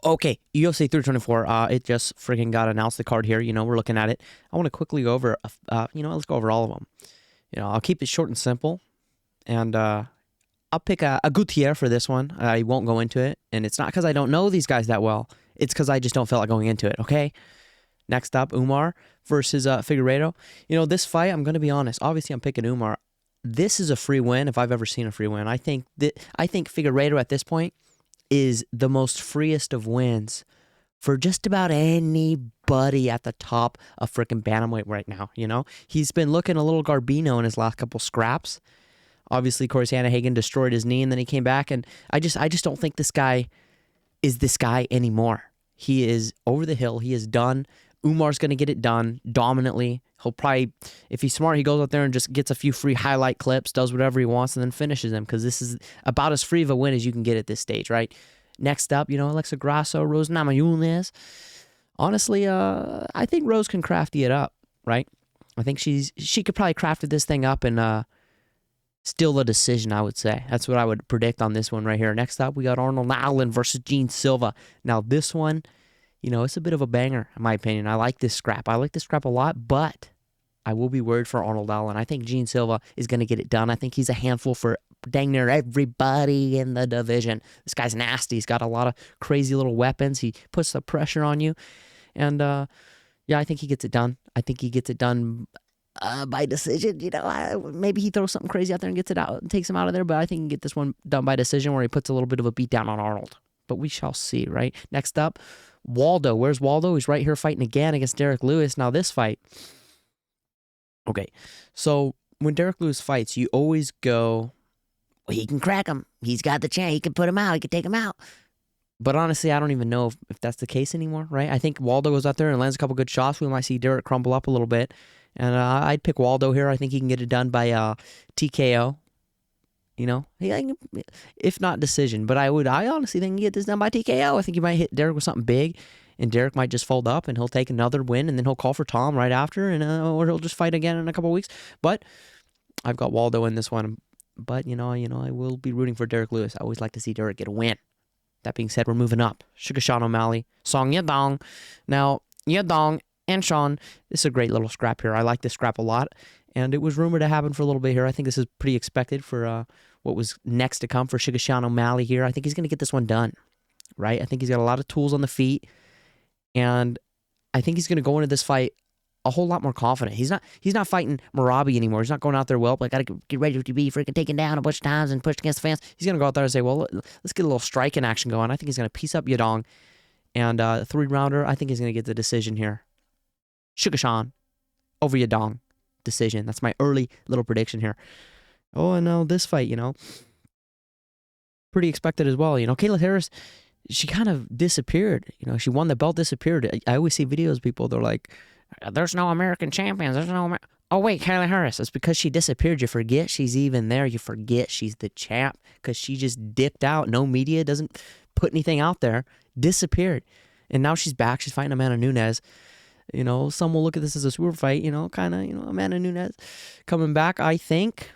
Okay. UFC 324. It just freaking got announced, the card here. We're looking at it. I want to quickly go over. Let's go over all of them. I'll keep it short and simple, and I'll pick a Gutierrez for this one. I won't go into it, and it's not because I don't know these guys that well. It's because I just don't feel like going into it. Okay. Next up, Umar versus Figueiredo. This fight, I'm gonna be honest. Obviously, I'm picking Umar. This is a free win if I've ever seen a free win. I think Figueiredo at this point is the most freest of wins for just about anybody at the top of freaking bantamweight right now. He's been looking a little Garbino in his last couple scraps. Obviously, Corey Sandhagen destroyed his knee, and then he came back, and I just don't think this guy is this guy anymore. He is over the hill. He is done. Umar's going to get it done dominantly. He'll probably, if he's smart, he goes out there and just gets a few free highlight clips, does whatever he wants, and then finishes them, because this is about as free of a win as you can get at this stage, right? Next up, Alexa Grasso, Rose Namajunas. Honestly, I think Rose can crafty it up, right? I think she could probably crafted this thing up and still a decision, I would say. That's what I would predict on this one right here. Next up, we got Arnold Allen versus Gene Silva. Now, this one, it's a bit of a banger, in my opinion. I like this scrap. I like this scrap a lot, but I will be worried for Arnold Allen. I think Gene Silva is going to get it done. I think he's a handful for dang near everybody in the division. This guy's nasty. He's got a lot of crazy little weapons. He puts the pressure on you. And, I think he gets it done. I think he gets it done by decision. Maybe he throws something crazy out there and gets it out and takes him out of there, but I think he can get this one done by decision where he puts a little bit of a beat down on Arnold. But we shall see, right? Next up, Waldo. Where's Waldo? He's right here fighting again against Derek Lewis. Now this fight, okay, so when Derek Lewis fights, you always go, well, he can crack him. He's got the chance. He can put him out. He can take him out. But honestly, I don't even know if that's the case anymore, right? I think Waldo goes out there and lands a couple good shots. We might see Derek crumble up a little bit. And I'd pick Waldo here. I think he can get it done by TKO. If not decision. But I honestly think he can get this done by TKO. I think he might hit Derek with something big, and Derek might just fold up, and he'll take another win, and then he'll call for Tom right after, and or he'll just fight again in a couple of weeks. But I've got Waldo in this one. But, I will be rooting for Derek Lewis. I always like to see Derek get a win. That being said, we're moving up. Sugar Sean O'Malley, Song Yadong. Now, Yadong and Sean, this is a great little scrap here. I like this scrap a lot, and it was rumored to happen for a little bit here. I think this is pretty expected for what was next to come for Sugar Sean O'Malley here. I think he's going to get this one done, right? I think he's got a lot of tools on the feet, and I think he's going to go into this fight a whole lot more confident. He's not fighting Marabi anymore. He's not going out there, well, I got to get ready to be freaking taken down a bunch of times and pushed against the fence. He's going to go out there and say, well, let's get a little striking action going. I think he's going to piece up Yadong, and 3-rounder, I think he's going to get the decision here. Sugar Sean over Yadong. Decision. That's my early little prediction here. Oh, and now this fight, pretty expected as well. Kayla Harris, she kind of disappeared. She won the belt, disappeared. I always see videos, people, they're like, there's no American champions. There's no Oh, wait, Kayla Harris. It's because she disappeared. You forget she's even there. You forget she's the champ because she just dipped out. No media, doesn't put anything out there. Disappeared. And now she's back. She's fighting Amanda Nunes. Some will look at this as a super fight, Amanda Nunes coming back. I think,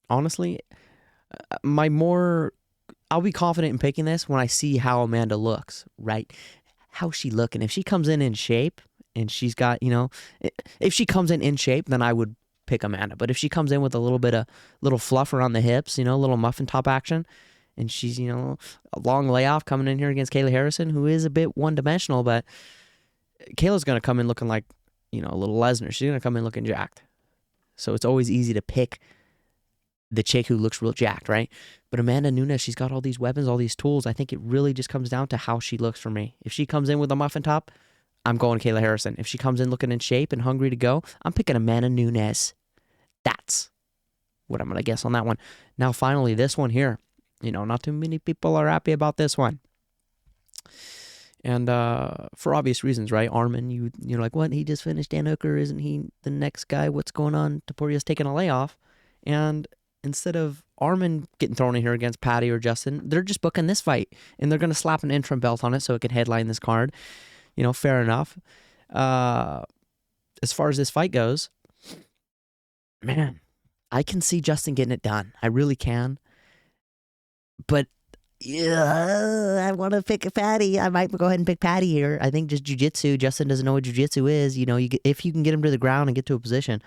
honestly, I'll be confident in picking this when I see how Amanda looks, right? How she looking. If she comes in shape and she's got, if she comes in shape, then I would pick Amanda. But if she comes in with a little fluff around the hips, a little muffin top action, and she's, a long layoff coming in here against Kayla Harrison, who is a bit one-dimensional, but Kayla's going to come in looking like, a little Lesnar. She's going to come in looking jacked. So it's always easy to pick the chick who looks real jacked, right? But Amanda Nunes, she's got all these weapons, all these tools. I think it really just comes down to how she looks for me. If she comes in with a muffin top, I'm going Kayla Harrison. If she comes in looking in shape and hungry to go, I'm picking Amanda Nunes. That's what I'm going to guess on that one. Now, finally, this one here. Not too many people are happy about this one. And for obvious reasons, right? Armin, you're like, what? He just finished Dan Hooker. Isn't he the next guy? What's going on? Taporia's taking a layoff. And instead of Armin getting thrown in here against Patty or Justin, they're just booking this fight. And they're going to slap an interim belt on it so it can headline this card. Fair enough. As far as this fight goes, man, I can see Justin getting it done. I really can. But Yeah, I want to pick Patty. I might go ahead and pick Patty here. I think just jiu-jitsu. Justin doesn't know what jiu-jitsu is. You know, if you can get him to the ground and get to a position,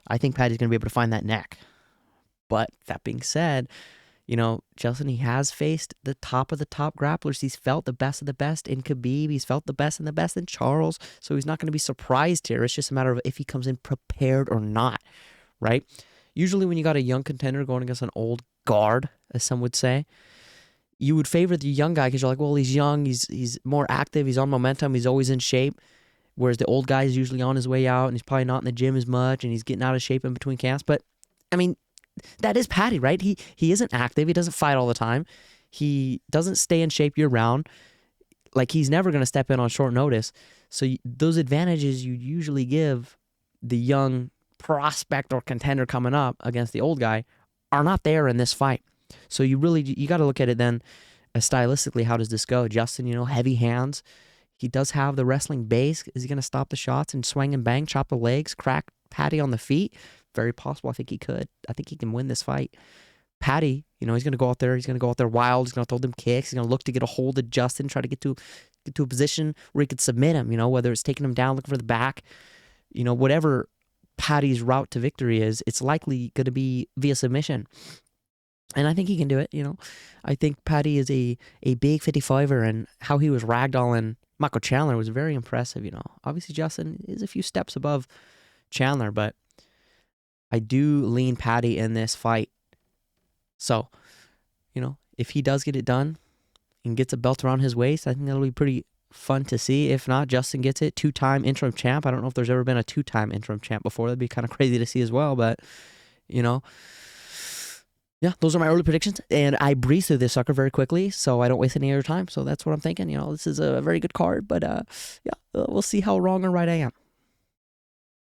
I think Patty's going to be able to find that neck. But that being said, you know, Justin, he has faced the top of the top grapplers. He's felt the best of the best in Khabib. He's felt the best and the best in Charles. So he's not going to be surprised here. It's just a matter of if he comes in prepared or not, right? Usually when you got a young contender going against an old guard, as some would say, you would favor the young guy because you're like, well, he's young, he's more active, he's on momentum, he's always in shape. Whereas the old guy is usually on his way out and he's probably not in the gym as much and he's getting out of shape in between camps. But I mean, that is Patty, right? He isn't active. He doesn't fight all the time. He doesn't stay in shape year round. Like, he's never going to step in on short notice. So those advantages you usually give the young prospect or contender coming up against the old guy are not there in this fight. So you got to look at it then stylistically. How does this go? Justin, you know, heavy hands. He does have the wrestling base. Is he going to stop the shots and swing and bang, chop the legs, crack Patty on the feet? Very possible. I think he could. I think he can win this fight. Patty, you know, he's going to go out there. He's going to go out there wild. He's going to throw them kicks. He's going to look to get a hold of Justin, try to get to a position where he could submit him, you know, whether it's taking him down, looking for the back, you know, whatever Patty's route to victory is, it's likely going to be via submission. And I think he can do it, you know. I think Patty is a big 55er, and how he was ragdolling Michael Chandler was very impressive, you know. Obviously, Justin is a few steps above Chandler, but I do lean Patty in this fight. So, you know, if he does get it done and gets a belt around his waist, I think that'll be pretty fun to see. If not, Justin gets it. 2-time interim champ. I don't know if there's ever been a 2-time interim champ before. That'd be kind of crazy to see as well, but, you know. Yeah, those are my early predictions, and I breezed through this sucker very quickly, so I don't waste any of your time. So that's what I'm thinking. You know, this is a very good card, but yeah, we'll see how wrong or right I am.